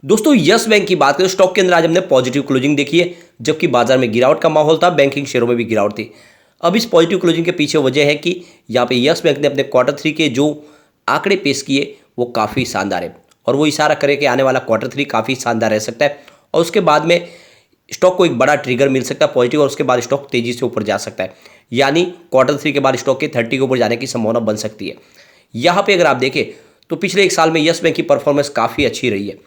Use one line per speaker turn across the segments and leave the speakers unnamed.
दोस्तों yes bank की बात करें, स्टॉक के अंदर आज हमने पॉजिटिव क्लोजिंग देखी है, जबकि बाजार में गिरावट का माहौल था, बैंकिंग शेयरों में भी गिरावट थी। अब इस पॉजिटिव क्लोजिंग के पीछे वजह है कि यहाँ पे यस बैंक ने अपने क्वार्टर 3 के जो आंकड़े पेश किए वो काफ़ी शानदार है, और वो इशारा करे कि आने वाला क्वार्टर 3 काफ़ी शानदार रह सकता है, और उसके बाद में स्टॉक को एक बड़ा ट्रिगर मिल सकता है पॉजिटिव, और उसके बाद स्टॉक तेजी से ऊपर जा सकता है। यानी क्वार्टर 3 के बाद स्टॉक के 30 के ऊपर जाने की संभावना बन सकती है। यहाँ पे अगर आप देखें तो पिछले एक साल में यस बैंक की परफॉर्मेंस काफ़ी अच्छी रही है,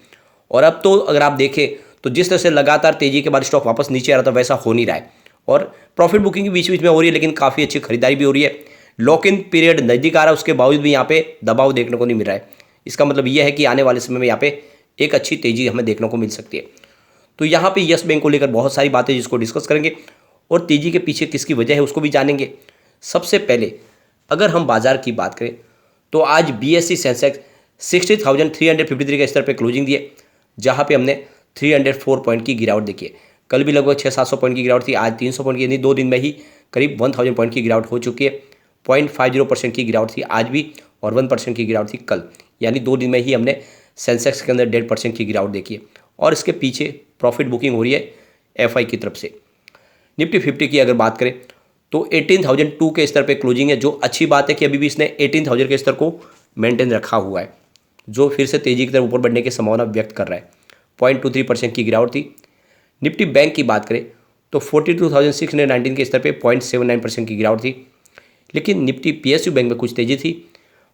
और अब तो अगर आप देखें तो जिस तरह से लगातार तेजी के बाद स्टॉक वापस नीचे आ रहा था वैसा हो नहीं रहा है, और प्रॉफिट बुकिंग भी बीच बीच में हो रही है, लेकिन काफ़ी अच्छी खरीदारी भी हो रही है। लॉक इन पीरियड नज़दीक आ रहा है, उसके बावजूद भी यहाँ पे दबाव देखने को नहीं मिल रहा है। इसका मतलब यह है कि आने वाले समय में यहाँ पे एक अच्छी तेजी हमें देखने को मिल सकती है। तो यहाँ पे यस बैंक को लेकर बहुत सारी बातें जिसको डिस्कस करेंगे, और तेजी के पीछे किसकी वजह है उसको भी जानेंगे। सबसे पहले अगर हम बाजार की बात करें तो आज BSE सेंसेक्स 60,353 के स्तर पर क्लोजिंग दिए, जहाँ पे हमने 304 पॉइंट की गिरावट देखी है। कल भी लगभग 600-700 पॉइंट की गिरावट थी, आज 300 पॉइंट की, यानी 2 दिन में ही करीब 1000 पॉइंट की गिरावट हो चुकी है। 0.50% की गिरावट थी आज भी, और 1% की गिरावट थी कल, यानी 2 दिन में ही हमने सेंसेक्स के अंदर 1.5% की गिरावट देखी है, और इसके पीछे प्रॉफिट बुकिंग हो रही है FI की तरफ से। निफ्टी 50 की अगर बात करें तो 18,002 के स्तर पे क्लोजिंग है, जो अच्छी बात है कि अभी भी इसने 18,000 के स्तर को मेंटेन रखा हुआ है, जो फिर से तेजी की तरफ ऊपर बढ़ने की संभावना व्यक्त कर रहा है। 0.23% की गिरावट थी। निफ्टी बैंक की बात करें तो 42,619 के स्तर पे 0.79% की गिरावट थी, लेकिन निफ्टी PSU बैंक में कुछ तेजी थी।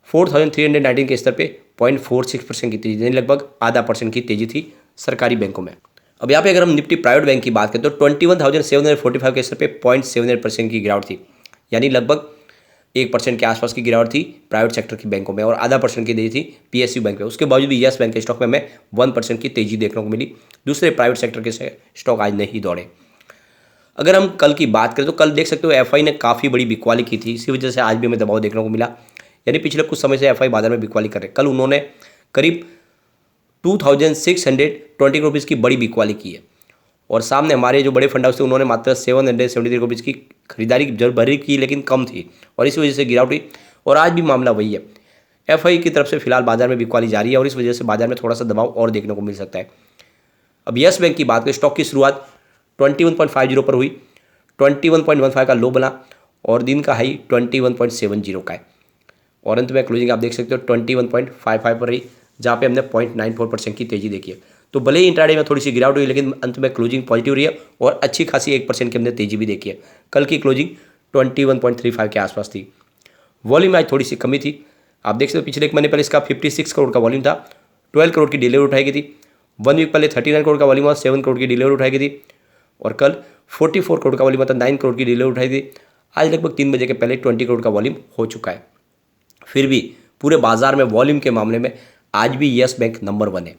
4,319 के स्तर पे 0.46% की तेजी, यानी लगभग आधा % की तेजी थी सरकारी बैंकों में। अब यहाँ पे अगर हम निफ्टी प्राइवेट बैंक की बात करें तो 21,745 के स्तर पे 0.78% की गिरावट थी, यानी लगभग 1% के आसपास की गिरावट थी प्राइवेट सेक्टर की बैंकों में, और आधा % की तेजी थी PSU बैंक में। उसके बावजूद भी यस बैंक के स्टॉक में हमें 1% की तेजी देखने को मिली। दूसरे प्राइवेट सेक्टर के स्टॉक आज नहीं दौड़े। अगर हम कल की बात करें तो कल देख सकते हो FI ने काफ़ी बड़ी बिकवाली की थी, इसी वजह से आज भी हमें दबाव देखने को मिला। यानी पिछले कुछ समय से FI बाजार में बिकवाली कर रहे हैं। कल उन्होंने करीब 2,620 रुपीज़ की बड़ी बिकवाली की है, और सामने हमारे जो बड़े फंड हाउस थे उन्होंने मात्र 773 रुपीज़ की खरीदारी जरूर भरी की, लेकिन कम थी, और इस वजह से गिरावट हुई। और आज भी मामला वही है, FI की तरफ से फिलहाल बाजार में बिकवाली जारी है, और इस वजह से बाजार में थोड़ा सा दबाव और देखने को मिल सकता है। अब यस बैंक की बात करें, स्टॉक की शुरुआत 21.50 पर हुई, 21.15 का लो बना, और दिन का हाई 21.70 का है, और अंत में क्लोजिंग आप देख सकते हो 21.55 पर रही, जहाँ पे हमने 0.94% की तेजी देखी है। तो भले ही इंट्राडे में थोड़ी सी गिरावट हुई, लेकिन अंत में क्लोजिंग पॉजिटिव रही है, और अच्छी खासी 1% की हमने तेजी भी देखी है। कल की क्लोजिंग 21.35 के आसपास थी। वॉल्यूम आज थोड़ी सी कमी थी, आप देख सकते हो पिछले एक महीने पहले इसका 56 करोड़ का वॉल्यूम था, 12 करोड़ की डिलीवरी उठाई गई थी। 1 वीक पहले 39 करोड़ का वॉल्यूम और 7 करोड़ की डिलीवरी उठाई गई थी, और कल 44 करोड़ का वॉल्यूम था, 9 करोड़ की डिलीवरी उठाई थी। आज लगभग 3 बजे के पहले 20 करोड़ का वॉल्यूम हो चुका है। फिर भी पूरे बाजार में वॉल्यूम के मामले में आज भी यस बैंक नंबर 1 है।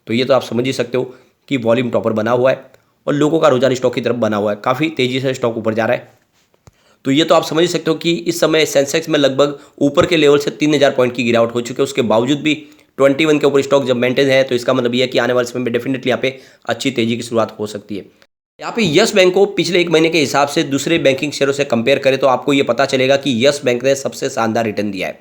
तो ये तो आप समझ ही सकते हो कि वॉल्यूम टॉपर बना हुआ है, और लोगों का रुझान स्टॉक की तरफ बना हुआ है, काफ़ी तेज़ी से स्टॉक ऊपर जा रहा है। तो ये तो आप समझ ही सकते हो कि इस समय सेंसेक्स में लगभग ऊपर के लेवल से 3,000 पॉइंट की गिरावट हो चुकी है। उसके बावजूद भी 21 के ऊपर स्टॉक जब मेंटेन है, तो इसका मतलब ये है कि आने वाले समय में डेफिनेटली यहाँ पे अच्छी तेजी की शुरुआत हो सकती है। यहाँ पे यस बैंक को पिछले एक महीने के हिसाब से दूसरे बैंकिंग शेयरों से कंपेयर करें तो आपको ये पता चलेगा कि यस बैंक ने सबसे शानदार रिटर्न दिया है।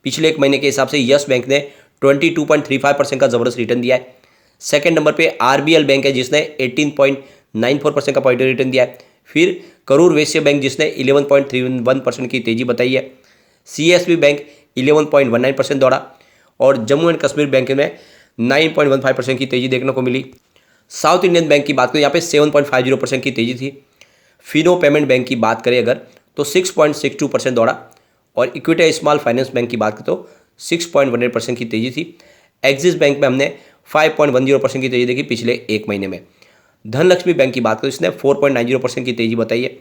पिछले एक महीने के हिसाब से यस बैंक ने 22.35% का ज़बरदस्त रिटर्न दिया है। सेकंड नंबर पे RBL बैंक है जिसने 18.94% का पॉजिटिव रिटर्न दिया है। फिर करूर वैश्य बैंक जिसने 11.31% की तेजी बताई है। CSB बैंक 11.19% दौड़ा, और जम्मू एंड कश्मीर बैंक में 9.15% की तेजी देखने को मिली। साउथ इंडियन बैंक की बात करें, यहाँ पे 7.50% की तेजी थी। फिनो पेमेंट बैंक की बात करें अगर तो 6.62% दौड़ा, और इक्विटी स्मॉल फाइनेंस बैंक की बात करें तो 6.18% की तेजी थी। एक्सिस बैंक में हमने 5.10% की तेजी देखी पिछले एक महीने में। धनलक्ष्मी बैंक की बात करें, इसने 4.90% की तेजी बताई है।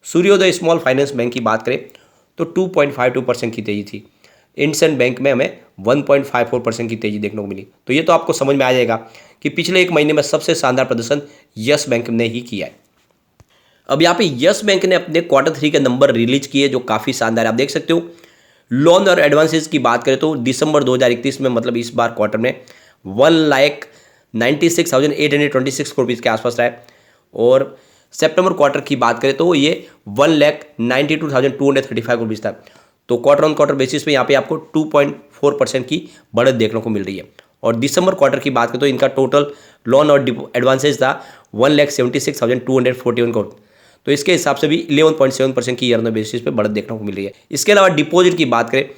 सूर्योदय स्मॉल फाइनेंस बैंक की बात करें तो 2.52% की तेजी थी। इंडसइंड बैंक में हमें 1.54% की तेजी देखने को मिली। तो ये तो आपको समझ में आ जाएगा कि पिछले एक महीने में सबसे शानदार प्रदर्शन यस बैंक ने ही किया है। अब यहाँ पे यस बैंक ने अपने क्वार्टर 3 के नंबर रिलीज किए जो काफ़ी शानदार है, आप देख सकते हो। लोन और एडवांसेस की बात करें तो दिसंबर 2021 में, मतलब इस बार क्वार्टर में 1,96,826 करोड़ रुपीज़ के आसपास रहा है, और सितंबर क्वार्टर की बात करें तो ये 1,92,235 करोड़ था। तो क्वार्टर ऑन क्वार्टर बेसिस पे यहाँ पे आपको 2.4% की बढ़त देखने को मिल रही है, और दिसंबर क्वार्टर की बात करें तो इनका टोटल लोन और एडवांसेज था 1,76,241 करोड़। तो इसके हिसाब से भी 11.7% की ईयर ऑन बेसिस पे बढ़त देखने को मिल रही है। इसके अलावा डिपॉजिट की बात करें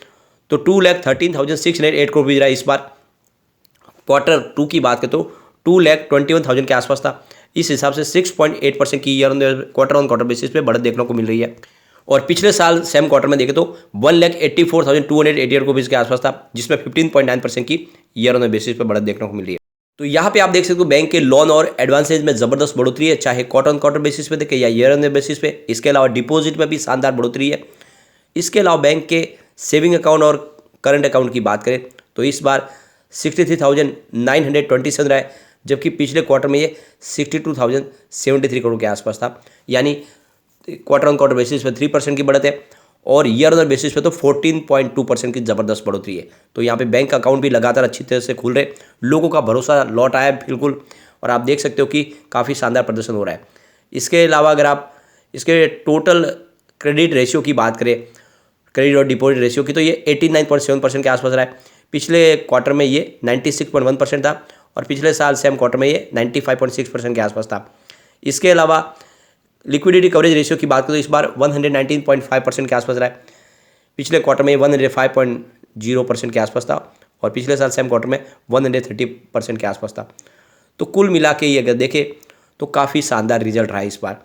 तो 2,13,608 करोड़ भी रहा है इस बार। क्वार्टर 2 की बात करें तो 2,21,000 के आसपास था। इस हिसाब से 6.8% की ईयर ऑन क्वार्टर बेसिस पे बढ़त देखने को मिल रही है। और पिछले साल सेम क्वार्टर में देखें तो 1,84,288 करोड़ के आसपास था, जिसमें 15.9% की ईयर ऑन बेसिस पे बढ़त देखने को मिल रही है। तो यहाँ पे आप देख सकते हो बैंक के लोन और एडवांसेज में जबरदस्त बढ़ोतरी है, चाहे क्वार्टर ऑन क्वार्टर बेसिस पे देखें या ईयर ऑन बेसिस पे। इसके अलावा डिपॉजिट में भी शानदार बढ़ोतरी है। इसके अलावा बैंक के सेविंग अकाउंट और करंट अकाउंट की बात करें तो इस बार 63,927 रहा है, जबकि पिछले क्वार्टर में ये 62,073 करोड़ के आसपास था। यानी क्वार्टर ऑन क्वार्टर बेसिस पे 3% की बढ़त है और ईयर ऑन बेसिस पे तो 14.2% की ज़बरदस्त बढ़ोतरी है। तो यहाँ पे बैंक अकाउंट भी लगातार अच्छी तरह से खुल रहे, लोगों का भरोसा लौट आया बिल्कुल, और आप देख सकते हो कि काफ़ी शानदार प्रदर्शन हो रहा है। इसके अलावा अगर आप इसके टोटल क्रेडिट रेशियो की बात करें, क्रेडिट और डिपॉजिट रेशियो की, तो ये 89.7% के आसपास रहा है। पिछले क्वार्टर में ये 96.1% था और पिछले साल सेम क्वार्टर में ये 95.6% के आसपास था। इसके अलावा लिक्विडिटी कवरेज रेशियो की बात करें तो इस बार 119.5% के आसपास रहा है। पिछले क्वार्टर में 105.0% के आसपास था और पिछले साल सेम क्वार्टर में 130% के आसपास था। तो कुल मिला के ये अगर देखें तो काफ़ी शानदार रिजल्ट रहा है इस बार,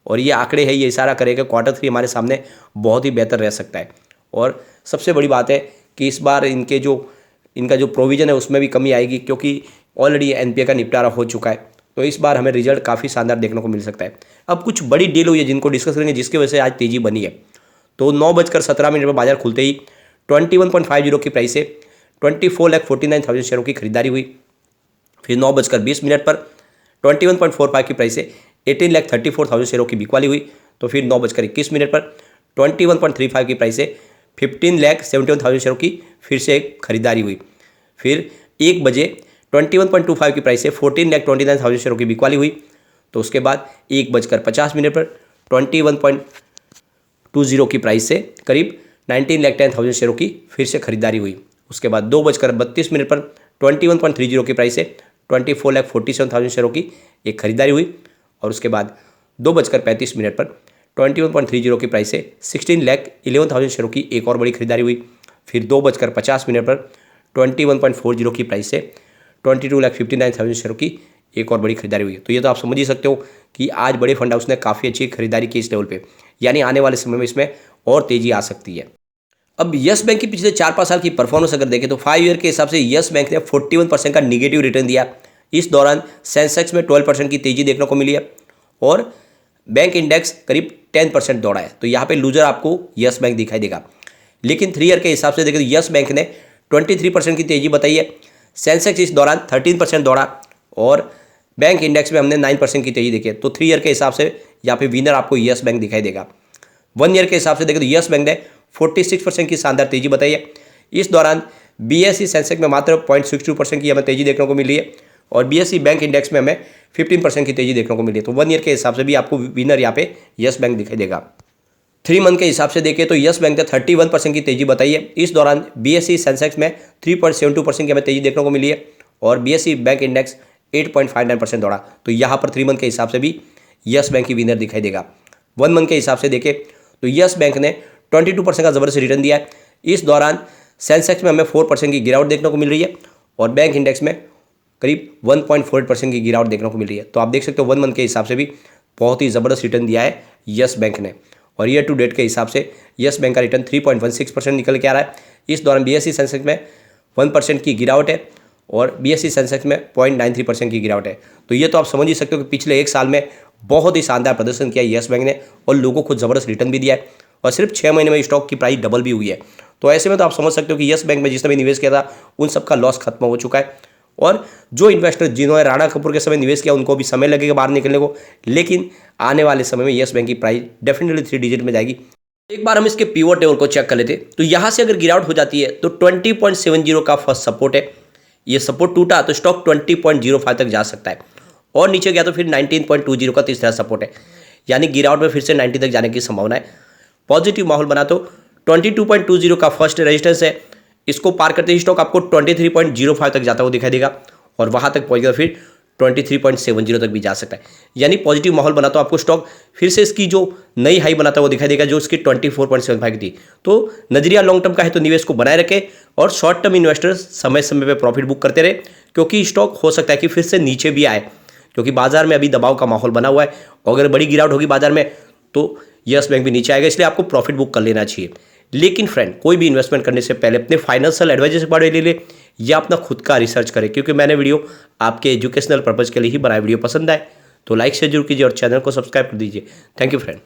और ये आंकड़े है, ये इशारा करेगा क्वार्टर 3 हमारे सामने बहुत ही बेहतर रह सकता है। और सबसे बड़ी बात है कि इस बार इनका जो प्रोविज़न है उसमें भी कमी आएगी, क्योंकि ऑलरेडी एनपीए का निपटारा हो चुका है। तो इस बार हमें रिजल्ट काफ़ी शानदार देखने को मिल सकता है। अब कुछ बड़ी डील हुई है जिनको डिस्कस करेंगे, जिसकी वजह से आज तेजी बनी है। तो 9:17 पर बाजार खुलते ही 21.50 की प्राइस से 24,49,000 शेयरों की खरीदारी हुई। फिर 9:20 पर 21.45 की प्राइस से 18,34,000 शेयरों की बिकवाली हुई। तो फिर 9:21 पर 21.35 की प्राइस से 15,71,000 शेयरों की फिर से एक खरीदारी हुई। फिर 1 बजे 21.25 की प्राइस से 14,29,000 शेयरों की बिकवाली हुई। तो उसके बाद 1:50 पर 21.20 की प्राइस से करीब 19,10,000 शेयरों की फिर से खरीदारी हुई। उसके बाद 2:32 पर 21.30 की प्राइस से 24,47,000 शेयरों की एक खरीदारी हुई। और उसके बाद 2:35 पर 21.30 की प्राइस से 16,11,000 शेयरों की एक और बड़ी खरीदारी हुई। फिर 2:50 पर 21.40 की प्राइस से 22,59,000 शेयरों की एक और बड़ी खरीदारी हुई। तो ये तो आप समझ ही सकते हो कि आज बड़े फंड हाउस ने काफ़ी अच्छी खरीदारी की इस लेवल पे, यानी आने वाले समय में इसमें और तेज़ी आ सकती है। अब यस बैंक की पिछले 4-5 साल की परफॉर्मेंस अगर देखें तो 5 ईयर के हिसाब से यस बैंक ने 41% का निगेटिव रिटर्न दिया। इस दौरान सेंसेक्स में 12% की तेज़ी देखने को मिली है और बैंक इंडेक्स करीब 10% दौड़ा है। तो यहाँ पे लूजर आपको यस बैंक दिखाई देगा। लेकिन 3 ईयर के हिसाब से देखें तो यस बैंक ने 23% की तेज़ी बताई है। सेंसेक्स इस दौरान 13% दौड़ा और बैंक इंडेक्स में हमने 9% की तेज़ी देखी है। तो 3 ईयर के हिसाब से यहाँ पे विनर आपको यस बैंक दिखाई देगा। 1 ईयर के हिसाब से देखें तो यस बैंक ने 46% की शानदार तेज़ी बताई है। इस दौरान बीएसई सेंसेक्स में मात्र 0.62% की हमें तेज़ी देखने को मिली है और बीएसई बैंक इंडेक्स में हमें 15% की तेज़ी देखने को मिली है। तो 1 ईयर के हिसाब से भी आपको विनर यहाँ पे यस बैंक दिखाई देगा। 3 मंथ के हिसाब से देखें तो यस बैंक ने 31% की तेज़ी बताई है। इस दौरान बीएसई सेंसेक्स में 3.72% की हमें तेज़ी देखने को मिली है और बीएसई बैंक इंडेक्स 8.59% दौड़ा। तो यहाँ पर 3 मंथ के हिसाब से भी यस बैंक की विनर दिखाई देगा। 1 मंथ के हिसाब से देखें तो यस बैंक ने 22% का ज़बरदस्त रिटर्न दिया है। इस दौरान सेंसेक्स में हमें 4% की गिरावट देखने को मिल रही है और बैंक इंडेक्स में करीब 1.48% की गिरावट देखने को मिल रही है। तो आप देख सकते हो 1 मंथ के हिसाब से भी बहुत ही ज़बरदस्त रिटर्न दिया है यस बैंक ने। और ईयर टू डेट के हिसाब से यस बैंक का रिटर्न 3.16% निकल के आ रहा है। इस दौरान बीएसई सेंसेक्स में 1% की गिरावट है और बीएसई सेंसेक्स में 0.93% की गिरावट है। तो ये तो आप समझ ही सकते हो कि पिछले 1 साल में बहुत ही शानदार प्रदर्शन किया यस बैंक ने और लोगों को ज़बरदस्त रिटर्न भी दिया है और सिर्फ 6 महीने में स्टॉक की प्राइस डबल भी हुई है। तो ऐसे में तो आप समझ सकते हो कि यस बैंक में जिसने भी निवेश किया था उन सबका लॉस खत्म हो चुका है और जो इन्वेस्टर जिन्होंने राणा कपूर के समय निवेश किया उनको भी समय लगेगा बाहर निकलने को, लेकिन आने वाले समय में यस बैंक की प्राइस डेफिनेटली 3 डिजिट में जाएगी। एक बार हम इसके पीवट टेबल को चेक कर लेते तो यहाँ से अगर गिरावट हो जाती है तो 20.70 का फर्स्ट सपोर्ट है। ये सपोर्ट टूटा तो स्टॉक 20.05 तक जा सकता है और नीचे गया तो फिर 19.20 का तीसरा सपोर्ट है, यानी गिरावट में फिर से 90 तक जाने की संभावना है। पॉजिटिव माहौल बना तो 22.20 का फर्स्ट रेजिस्टेंस है। इसको पार करते ही स्टॉक आपको 23.05 तक जाता हुआ दिखाई देगा और वहाँ तक पहुँचेगा फिर 23.70 तक भी जा सकता है। यानी पॉजिटिव माहौल बना तो आपको स्टॉक फिर से इसकी जो नई हाई बनाता हुआ दिखाई देगा जो इसकी 24.75 की थी। तो नजरिया लॉन्ग टर्म का है तो निवेश को बनाए रखें और शॉर्ट टर्म इन्वेस्टर्स समय समय पे प्रॉफिट बुक करते रहे, क्योंकि स्टॉक हो सकता है कि फिर से नीचे भी आए, क्योंकि बाजार में अभी दबाव का माहौल बना हुआ है और अगर बड़ी गिरावट होगी बाजार में तो यस बैंक भी नीचे आएगा, इसलिए आपको प्रॉफिट बुक कर लेना चाहिए। लेकिन फ्रेंड, कोई भी इन्वेस्टमेंट करने से पहले अपने फाइनेंशियल एडवाइजर से पढ़ ले या अपना खुद का रिसर्च करें, क्योंकि मैंने वीडियो आपके एजुकेशनल पर्पज़ के लिए ही बनाया। वीडियो पसंद आए तो लाइक शेयर जरूर कीजिए और चैनल को सब्सक्राइब कर दीजिए। Thank you friend.